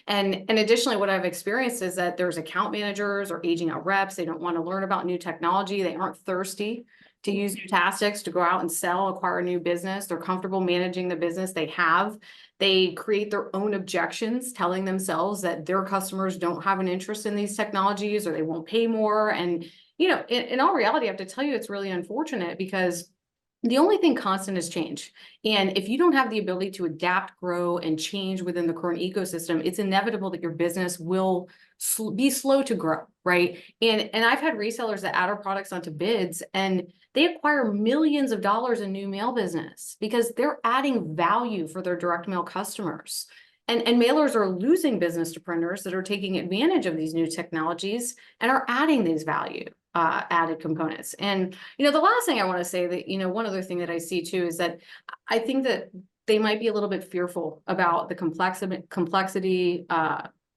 And additionally, what I've experienced is that there's account managers or aging out reps. They don't want to learn about new technology. They aren't thirsty to use new tactics to go out and sell, acquire new business. They're comfortable managing the business they have. They create their own objections, telling themselves that their customers don't have an interest in these technologies, or they won't pay more. And, you know, in all reality, I have to tell you, it's really unfortunate, because the only thing constant is change. And if you don't have the ability to adapt, grow, and change within the current ecosystem, it's inevitable that your business will be slow to grow, right? And I've had resellers that add our products onto bids, and they acquire millions of dollars in new mail business because they're adding value for their direct mail customers. And mailers are losing business to printers that are taking advantage of these new technologies and are adding these added components. And, you know, the last thing I want to say, that, you know, one other thing that I see too is that I think that they might be a little bit fearful about the complexity,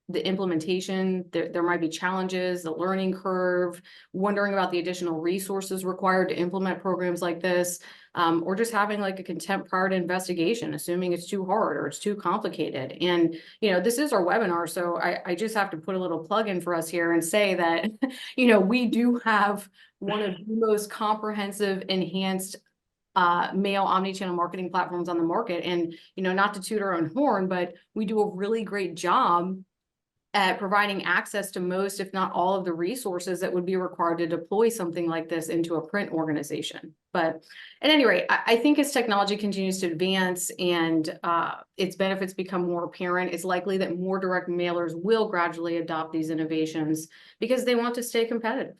the implementation. There might be challenges, the learning curve, wondering about the additional resources required to implement programs like this, or just having like a contempt prior to investigation, assuming it's too hard or it's too complicated. And, you know, this is our webinar, so I just have to put a little plug in for us here and say that, you know, we do have one of the most comprehensive, enhanced mail omnichannel marketing platforms on the market. And, you know, not to toot our own horn, but we do a really great job at providing access to most, if not all, of the resources that would be required to deploy something like this into a print organization. But at any rate, I think as technology continues to advance and its benefits become more apparent, it's likely that more direct mailers will gradually adopt these innovations because they want to stay competitive.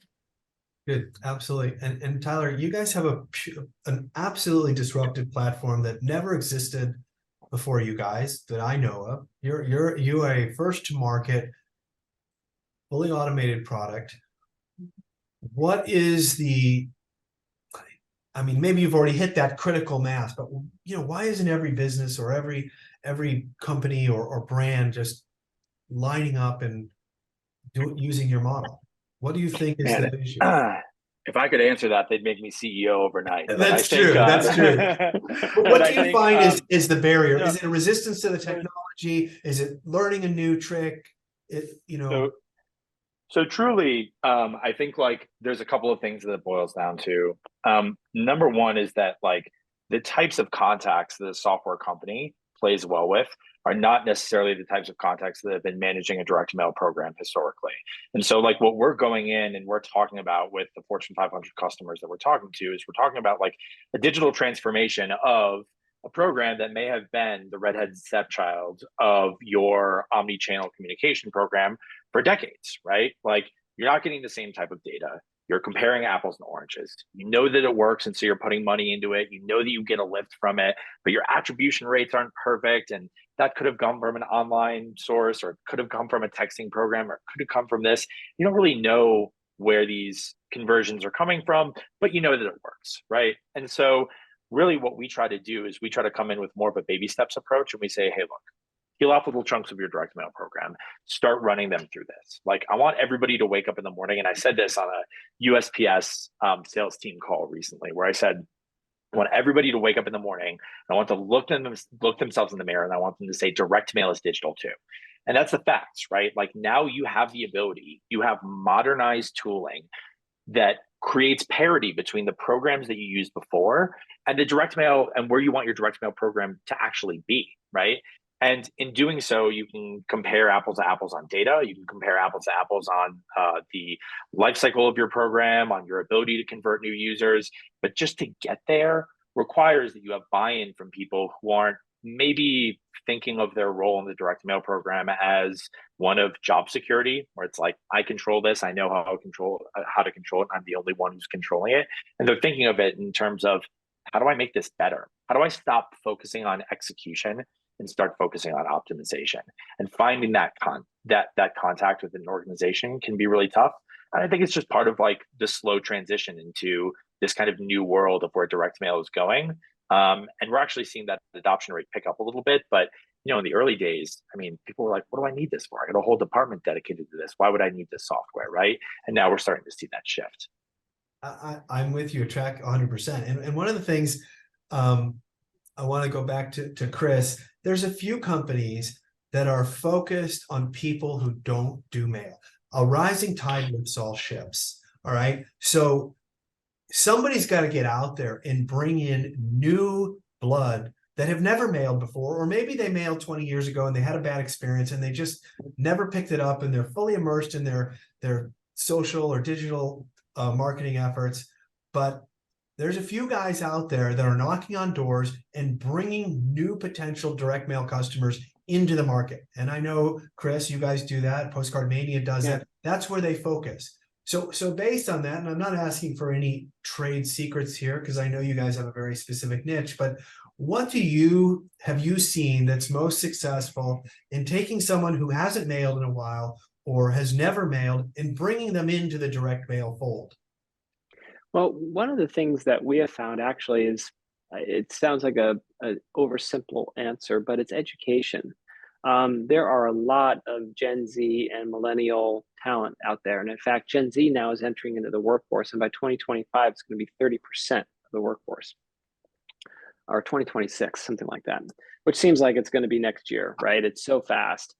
Good, absolutely. And Tyler, you guys have an absolutely disruptive platform that never existed before you guys that I know of. You are a first to market, fully automated product. What is I mean, maybe you've already hit that critical mass, but why isn't every business or every company or brand just lining up and using your model? What do you think is Man, the issue? if I could answer that, they'd make me CEO overnight. But That's I think, true. That's true. But what do you find is the barrier? no, Is it a resistance to the technology? Is it learning a new trick? So truly, I think like there's a couple of things that it boils down to. Number one is that like the types of contacts that a software company plays well with are not necessarily the types of contacts that have been managing a direct mail program historically. And so like what we're going in and we're talking about with the Fortune 500 customers that we're talking to is we're talking about like a digital transformation of a program that may have been the redheaded stepchild of your omni-channel communication program for decades, right? Like you're not getting the same type of data. You're comparing apples and oranges. You know that it works, and so you're putting money into it. You know that you get a lift from it, but your attribution rates aren't perfect. And that could have come from an online source, or it could have come from a texting program, or it could have come from this. You don't really know where these conversions are coming from, but you know that it works, right? And so really what we try to do is we try to come in with more of a baby steps approach, and we say, hey, look, peel off little chunks of your direct mail program, start running them through this. Like I want everybody to wake up in the morning. And I said this on a USPS sales team call recently, where I said, I want everybody to wake up in the morning. I want to look themselves in the mirror, and I want them to say direct mail is digital too. And that's the facts, right? Like now you have the ability, you have modernized tooling that creates parity between the programs that you used before and the direct mail and where you want your direct mail program to actually be, right? And in doing so, you can compare apples to apples on data. You can compare apples to apples on the life cycle of your program, on your ability to convert new users. But just to get there requires that you have buy-in from people who aren't maybe thinking of their role in the direct mail program as one of job security, where it's like, I control this, I know how to control it, I'm the only one who's controlling it. And they're thinking of it in terms of, how do I make this better? How do I stop focusing on execution and start focusing on optimization? And finding that contact with an organization can be really tough. And I think it's just part of like the slow transition into this kind of new world of where direct mail is going. And we're actually seeing that adoption rate pick up a little bit. But in the early days, I mean, people were like, what do I need this for? I got a whole department dedicated to this. Why would I need this software, right? And now we're starting to see that shift. I'm with you, track 100%. And one of the things I want to go back to Chris, there's a few companies that are focused on people who don't do mail. A rising tide lifts all ships. All right. So somebody's got to get out there and bring in new blood that have never mailed before, or maybe they mailed 20 years ago and they had a bad experience and they just never picked it up, and they're fully immersed in their social or digital marketing efforts. But there's a few guys out there that are knocking on doors and bringing new potential direct mail customers into the market. And I know, Chris, you guys do that. Postcard Mania does that. That's where they focus. So based on that, and I'm not asking for any trade secrets here, because I know you guys have a very specific niche, but what have you seen that's most successful in taking someone who hasn't mailed in a while or has never mailed and bringing them into the direct mail fold? Well, one of the things that we have found actually is, it sounds like a oversimple answer, but it's education. There are a lot of Gen Z and millennial talent out there. And in fact, Gen Z now is entering into the workforce. And by 2025, it's going to be 30% of the workforce. Or 2026, something like that, which seems like it's going to be next year, right? It's so fast.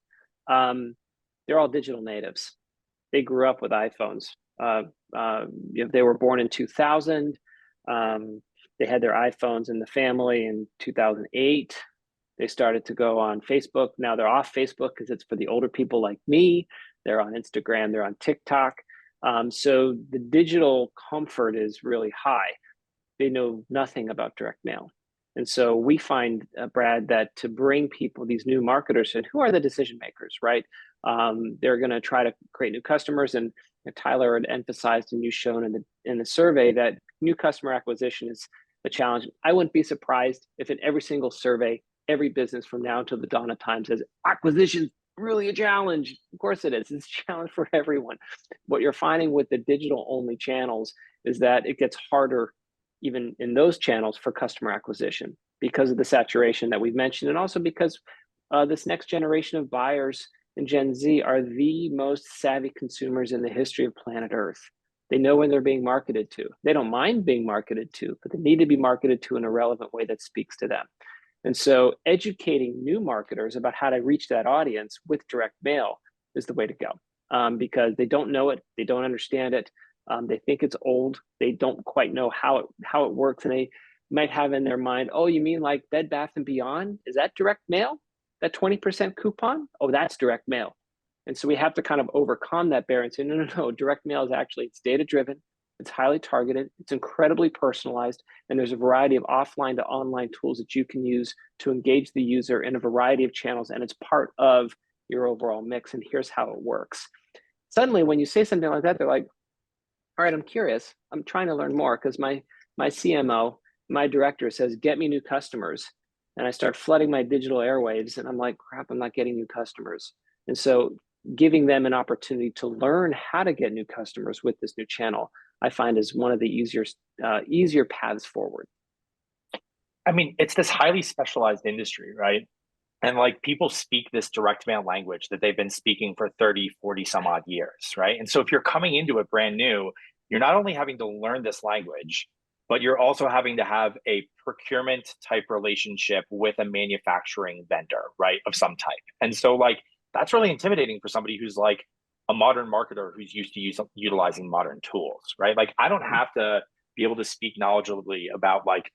They're all digital natives. They grew up with iPhones. They were born in 2000. They had their iPhones in the family in 2008. They started to go on Facebook. Now they're off Facebook because it's for the older people like me. They're on Instagram. They're on TikTok. So the digital comfort is really high. They know nothing about direct mail. And so we find, Brad, that to bring people, these new marketers, and who are the decision makers, right? They're going to try to create new customers. And Tyler had emphasized and you shown in the survey that new customer acquisition is a challenge. I wouldn't be surprised if in every single survey, every business from now until the dawn of time says acquisition is really a challenge. Of course it is. It's a challenge for everyone. What you're finding with the digital only channels is that it gets harder even in those channels for customer acquisition because of the saturation that we've mentioned, and also because this next generation of buyers and Gen Z are the most savvy consumers in the history of planet Earth. They know when they're being marketed to. They don't mind being marketed to, but they need to be marketed to in a relevant way that speaks to them. And so educating new marketers about how to reach that audience with direct mail is the way to go, because they don't know it, they don't understand it, they think it's old, they don't quite know how it works, and they might have in their mind, oh, you mean like Bed Bath & Beyond? Is that direct mail? That 20% coupon? Oh, that's direct mail. And so we have to kind of overcome that barrier and say, no, direct mail is actually, it's data-driven, it's highly targeted, it's incredibly personalized, and there's a variety of offline to online tools that you can use to engage the user in a variety of channels, and it's part of your overall mix, and here's how it works. Suddenly, when you say something like that, they're like, all right, I'm curious, I'm trying to learn more, because my CMO, my director says, get me new customers. And I start flooding my digital airwaves, and I'm like, crap, I'm not getting new customers. And so giving them an opportunity to learn how to get new customers with this new channel, I find is one of the easier paths forward. I mean, it's this highly specialized industry, right? And like people speak this direct mail language that they've been speaking for 30, 40 some odd years, right? And so if you're coming into it brand new, you're not only having to learn this language, but you're also having to have a procurement type relationship with a manufacturing vendor, right, of some type. And so like, that's really intimidating for somebody who's like a modern marketer who's used to utilizing modern tools, right? Like I don't have to be able to speak knowledgeably about like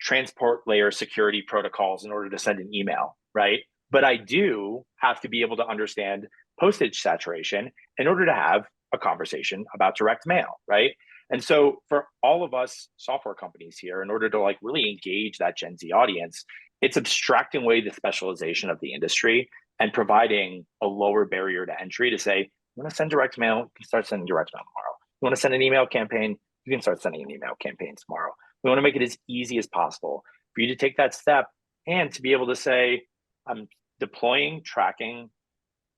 transport layer security protocols in order to send an email, right? But I do have to be able to understand postage saturation in order to have a conversation about direct mail, right? And so for all of us software companies here, in order to like really engage that Gen Z audience, it's abstracting away the specialization of the industry and providing a lower barrier to entry to say, you want to send direct mail, you can start sending direct mail tomorrow. You want to send an email campaign, you can start sending an email campaign tomorrow. We want to make it as easy as possible for you to take that step and to be able to say, I'm deploying, tracking,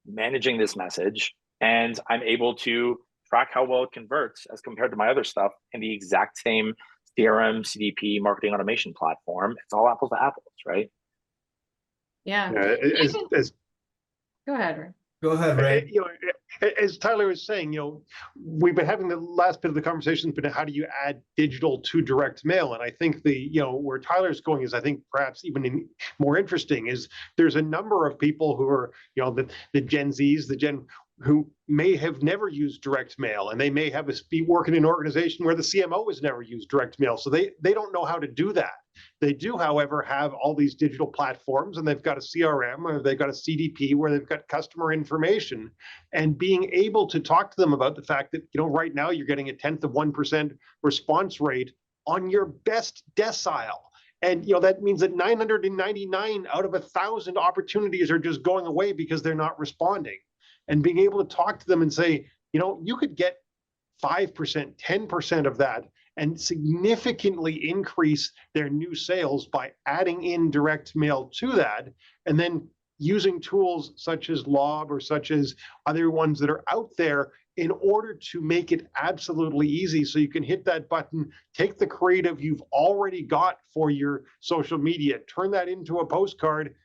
managing this message, and I'm able to track how well it converts as compared to my other stuff in the exact same CRM, CDP, marketing automation platform. It's all apples to apples, right? Yeah. Go ahead, Ray. Go ahead, Ray. As Tyler was saying, we've been having the last bit of the conversation, but how do you add digital to direct mail? And I think where Tyler's going is, I think perhaps even more interesting is there's a number of people who are, the Gen Zs, who may have never used direct mail, and they may be working in an organization where the CMO has never used direct mail. So they don't know how to do that. They do, however, have all these digital platforms, and they've got a CRM or they've got a CDP where they've got customer information, and being able to talk to them about the fact that, right now you're getting 0.1% response rate on your best decile. And, that means that 999 out of 1,000 opportunities are just going away because they're not responding. And being able to talk to them and say, you could get 5%, 10% of that and significantly increase their new sales by adding in direct mail to that, and then using tools such as Lob or such as other ones that are out there in order to make it absolutely easy so you can hit that button, take the creative you've already got for your social media, turn that into a postcard,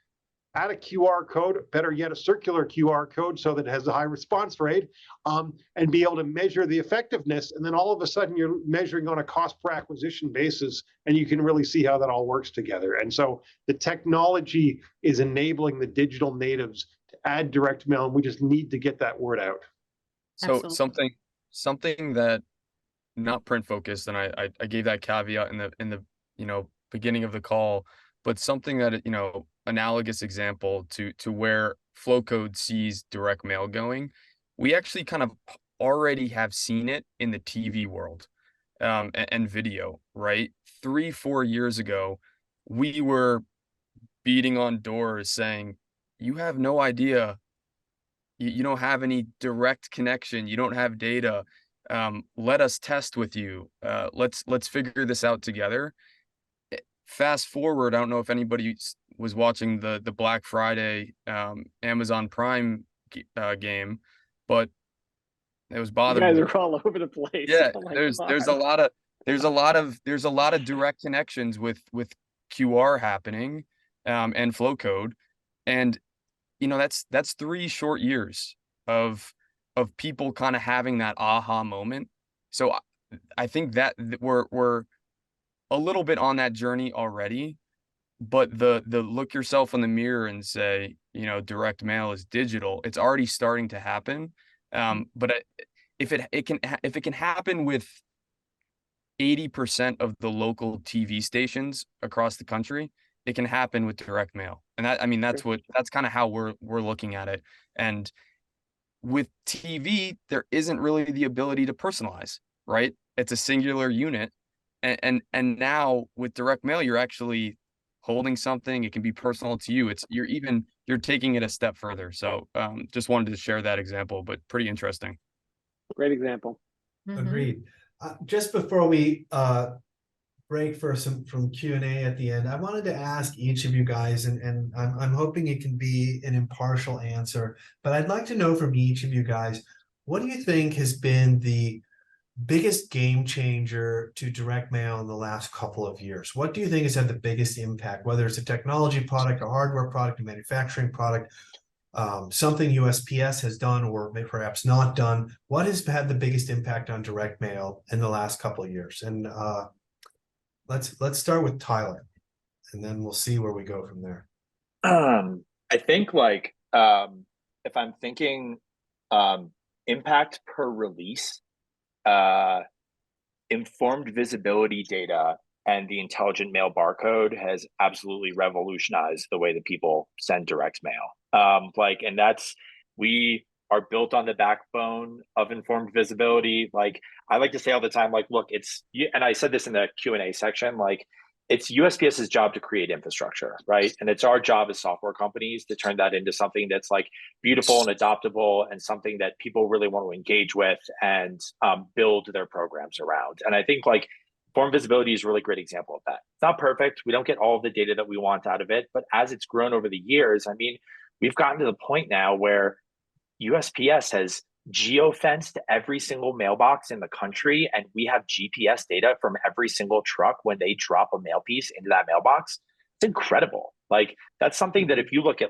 add a QR code, better yet, a circular QR code so that it has a high response rate, and be able to measure the effectiveness. And then all of a sudden you're measuring on a cost per acquisition basis, and you can really see how that all works together. And so the technology is enabling the digital natives to add direct mail, and we just need to get that word out. So Absolutely. something that not print focused, and I gave that caveat in the beginning of the call, but something that analogous example to where Flowcode sees direct mail going, we actually kind of already have seen it in the TV world and video, right? 3-4 years ago, we were beating on doors saying, you have no idea you don't have any direct connection. You don't have data. Let us test with you. Let's figure this out together. Fast forward, I don't know if anybody was watching the Black Friday Amazon Prime game, but it was You bothering guys me. are all over the place. Yeah, Oh my there's God. a lot of direct connections with QR happening and Flowcode, and that's 3 short years of people kind of having that aha moment. So I think that we're a little bit on that journey already, but the look yourself in the mirror and say, direct mail is digital. It's already starting to happen. But if it can happen with 80% of the local TV stations across the country, it can happen with direct mail. And that's kind of how we're looking at it. And with TV, there isn't really the ability to personalize, right? It's a singular unit. And now with direct mail, you're actually holding something. It can be personal to you. You're taking it a step further. So just wanted to share that example, but pretty interesting. Great example. Agreed. Just before we break for from Q&A at the end, I wanted to ask each of you guys, and I'm hoping it can be an impartial answer, but I'd like to know from each of you guys, what do you think has been the biggest game changer to direct mail in the last couple of years? What do you think has had the biggest impact, whether it's a technology product, a hardware product, a manufacturing product, something USPS has done or perhaps not done? What has had the biggest impact on direct mail in the last couple of years? And let's start with Tyler, and then we'll see where we go from there. I think if I'm thinking impact per release, informed visibility data and the intelligent mail barcode has absolutely revolutionized the way that people send direct mail. We are built on the backbone of informed visibility. I like to say all the time, look, and I said this in the Q&A section, it's USPS's job to create infrastructure, right? And it's our job as software companies to turn that into something that's beautiful and adoptable and something that people really want to engage with and build their programs around. And I think form visibility is a really great example of that. It's not perfect. We don't get all of the data that we want out of it, but as it's grown over the years, we've gotten to the point now where USPS has geofenced every single mailbox in the country, and we have GPS data from every single truck when they drop a mail piece into that mailbox. It's incredible. That's something that if you look at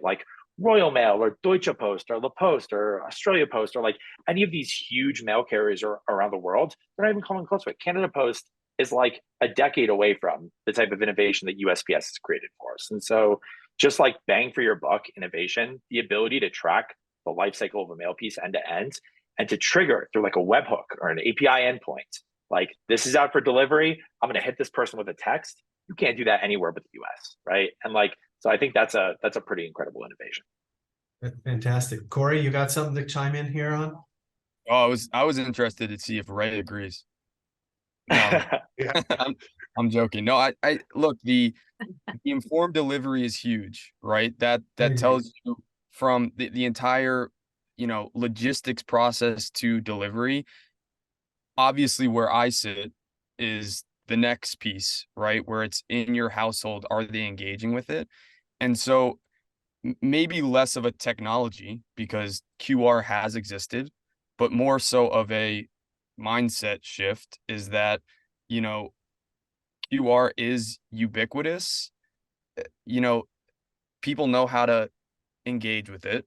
Royal Mail or Deutsche Post or La Poste or Australia Post or any of these huge mail carriers around the world, they're not even coming close to it. Canada Post is a decade away from the type of innovation that USPS has created for us. And so just bang for your buck innovation, the ability to track the life cycle of a mail piece end to end and to trigger through a webhook or an API endpoint. This is out for delivery. I'm going to hit this person with a text. You can't do that anywhere but the US, right? And so I think that's a pretty incredible innovation. Fantastic. Corey, you got something to chime in here on? Oh, I was interested to see if Ray agrees. No, I'm joking. No, I look, the informed delivery is huge, right? That tells you from the entire, logistics process to delivery. Obviously, where I sit is the next piece, right? Where it's in your household, are they engaging with it? And so maybe less of a technology because QR has existed, but more so of a mindset shift is that, QR is ubiquitous. People know how to engage with it.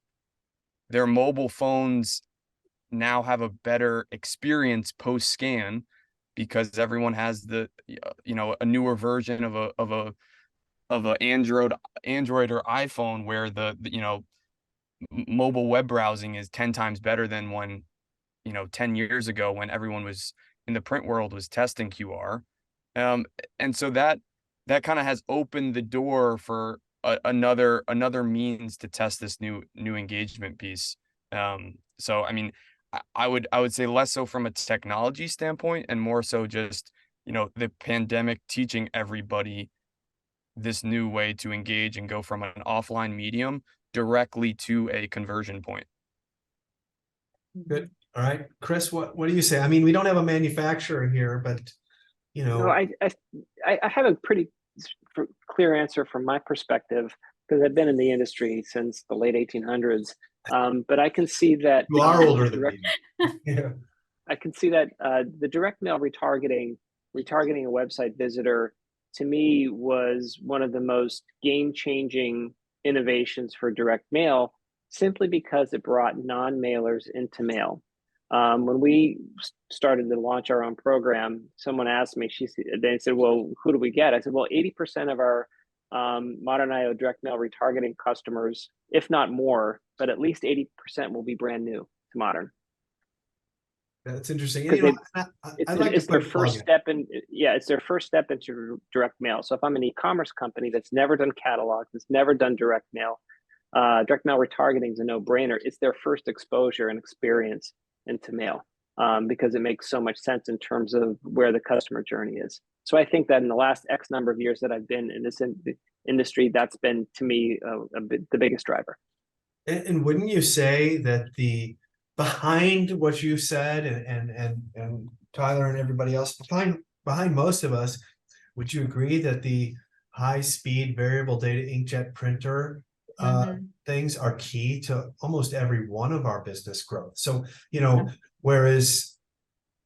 Their mobile phones now have a better experience post scan because everyone has a newer version of a Android or iPhone where the mobile web browsing is 10 times better than when 10 years ago when everyone was in the print world was testing QR. And so that kind of has opened the door for another means to test this new engagement piece. So I would say less so from a technology standpoint and more so just the pandemic teaching everybody this new way to engage and go from an offline medium directly to a conversion point. Good. All right, Chris, what do you say? I mean, we don't have a manufacturer here, but you No, know, I have a pretty clear answer from my perspective because I've been in the industry since the late 1800s. But I can see that you are older than me. Yeah. I can see that the direct mail retargeting a website visitor, to me, was one of the most game-changing innovations for direct mail, simply because it brought non-mailers into mail. When we started to launch our own program, someone asked me, they said, well, who do we get? I said, well, 80% of our Modern IO direct mail retargeting customers, if not more, but at least 80% will be brand new to Modern. That's interesting. Because You know, I'd like it's to their put a first plug step in. Yeah, it's their first step into direct mail. So if I'm an e-commerce company that's never done catalogs, that's never done direct mail retargeting is a no-brainer. It's their first exposure and experience into mail, because it makes so much sense in terms of where the customer journey is. So I think that in the last X number of years that I've been in this industry, that's been, to me, the biggest driver. And wouldn't you say that behind what you said and Tyler and everybody else, behind most of us, would you agree that the high-speed variable data inkjet printer things are key to almost every one of our business growth? So, you know, whereas,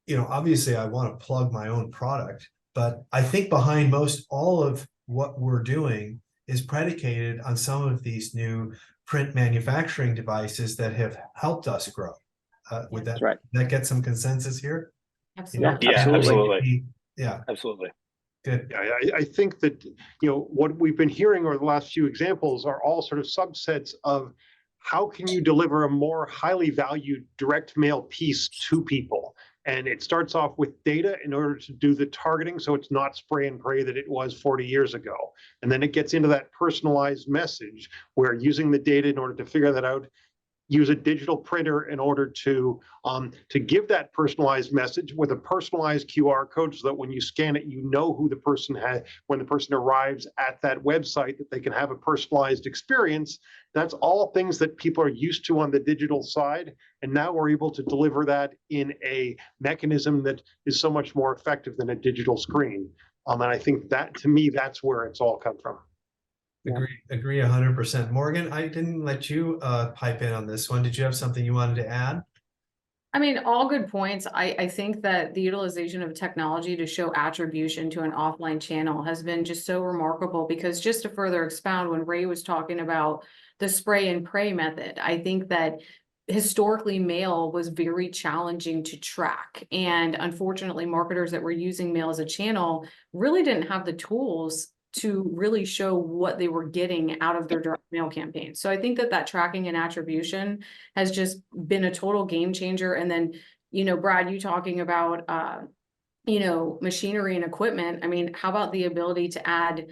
you know, obviously I want to plug my own product, but I think behind most all of what we're doing is predicated on some of these new print manufacturing devices that have helped us grow. Would that, right. that get some consensus here? Absolutely. Yeah, absolutely. Yeah, absolutely. Good. I think that, you know, what we've been hearing over the last few examples are all sort of subsets of how can you deliver a more highly valued direct mail piece to people. And it starts off with data in order to do the targeting, so it's not spray and pray that it was 40 years ago. And then it gets into that personalized message where using the data in order to figure that out, use a digital printer in order to give that personalized message with a personalized QR code, so that when you scan it, you know who the person had when the person arrives at that website, that they can have a personalized experience. That's all things that people are used to on the digital side, and now we're able to deliver that in a mechanism that is so much more effective than a digital screen. And I think that, to me, that's where it's all come from. Agree 100%. Morgan, I didn't let you pipe in on this one. Did you have something you wanted to add? I mean, all good points. I think that the utilization of technology to show attribution to an offline channel has been just so remarkable, because just to further expound, when Ray was talking about the spray and pray method, I think that historically mail was very challenging to track. And unfortunately, marketers that were using mail as a channel really didn't have the tools to really show what they were getting out of their direct mail campaign. So I think that tracking and attribution has just been a total game changer. And then, you know, Brad, you talking about, you know, machinery and equipment. I mean, how about the ability to add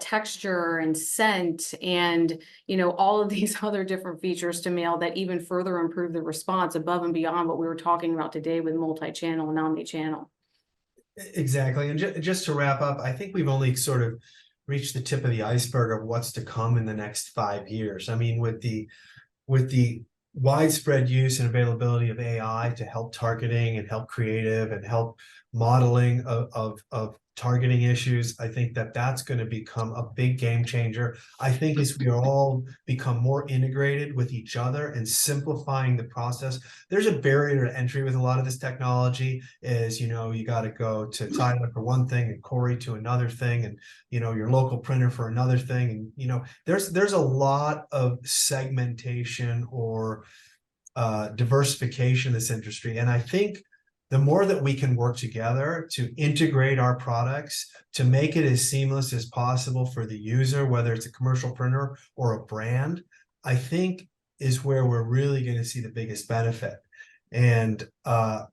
texture and scent and, you know, all of these other different features to mail that even further improve the response above and beyond what we were talking about today with multi-channel and omni-channel. Exactly. And just to wrap up, I think we've only sort of reached the tip of the iceberg of what's to come in the next 5 years. I mean, with the widespread use and availability of AI to help targeting and help creative and help modeling of targeting issues, I think that's going to become a big game changer. I think as we all become more integrated with each other and simplifying the process, there's a barrier to entry with a lot of this technology. Is, you know, you got to go to Tyler for one thing and Corey to another thing, and, you know, your local printer for another thing. And, you know, there's a lot of segmentation or diversification in this industry. And I think the more that we can work together to integrate our products to make it as seamless as possible for the user, whether it's a commercial printer or a brand, I think is where we're really going to see the biggest benefit. And I'm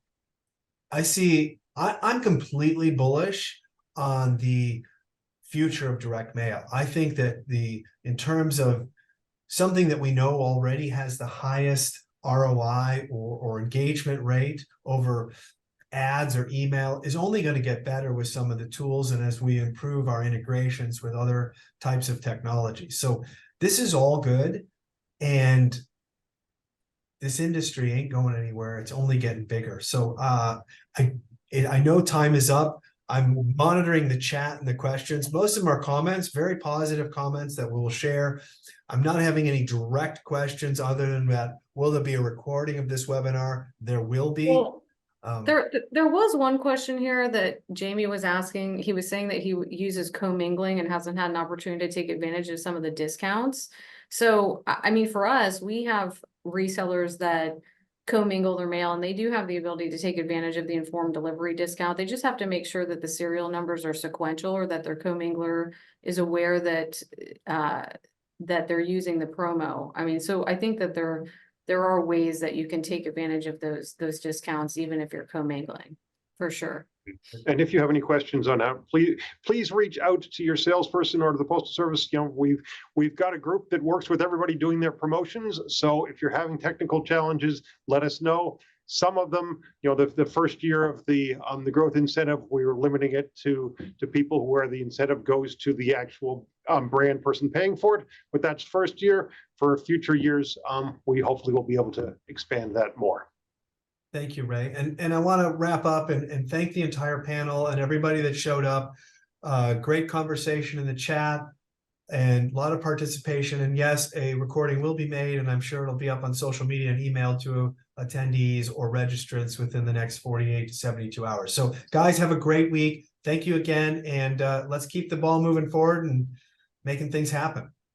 completely bullish on the future of direct mail. I think that in terms of something that we know already has the highest ROI or engagement rate over ads or email is only going to get better with some of the tools and as we improve our integrations with other types of technology. So this is all good. And this industry ain't going anywhere. It's only getting bigger. So I know time is up. I'm monitoring the chat and the questions. Most of them are comments, very positive comments that we'll share. I'm not having any direct questions other than that. Will there be a recording of this webinar? There will be. Well, there was one question here that Jamie was asking. He was saying that he uses commingling and hasn't had an opportunity to take advantage of some of the discounts. So, I mean, for us, we have resellers that commingle their mail, and they do have the ability to take advantage of the informed delivery discount. They just have to make sure that the serial numbers are sequential, or that their commingler is aware that that they're using the promo. I mean, so I think that there are ways that you can take advantage of those discounts, even if you're commingling, for sure. And if you have any questions on how, please reach out to your salesperson or to the Postal Service. You know, we've got a group that works with everybody doing their promotions. So if you're having technical challenges, let us know. Some of them, you know, the first year of the growth incentive, we were limiting it to people where the incentive goes to the actual brand person paying for it. But that's first year. For future years, we hopefully will be able to expand that more. Thank you, Ray. And I want to wrap up and thank the entire panel and everybody that showed up. Great conversation in the chat and a lot of participation. And yes, a recording will be made, and I'm sure it'll be up on social media and emailed to attendees or registrants within the next 48 to 72 hours. So guys, have a great week. Thank you again. And let's keep the ball moving forward and making things happen.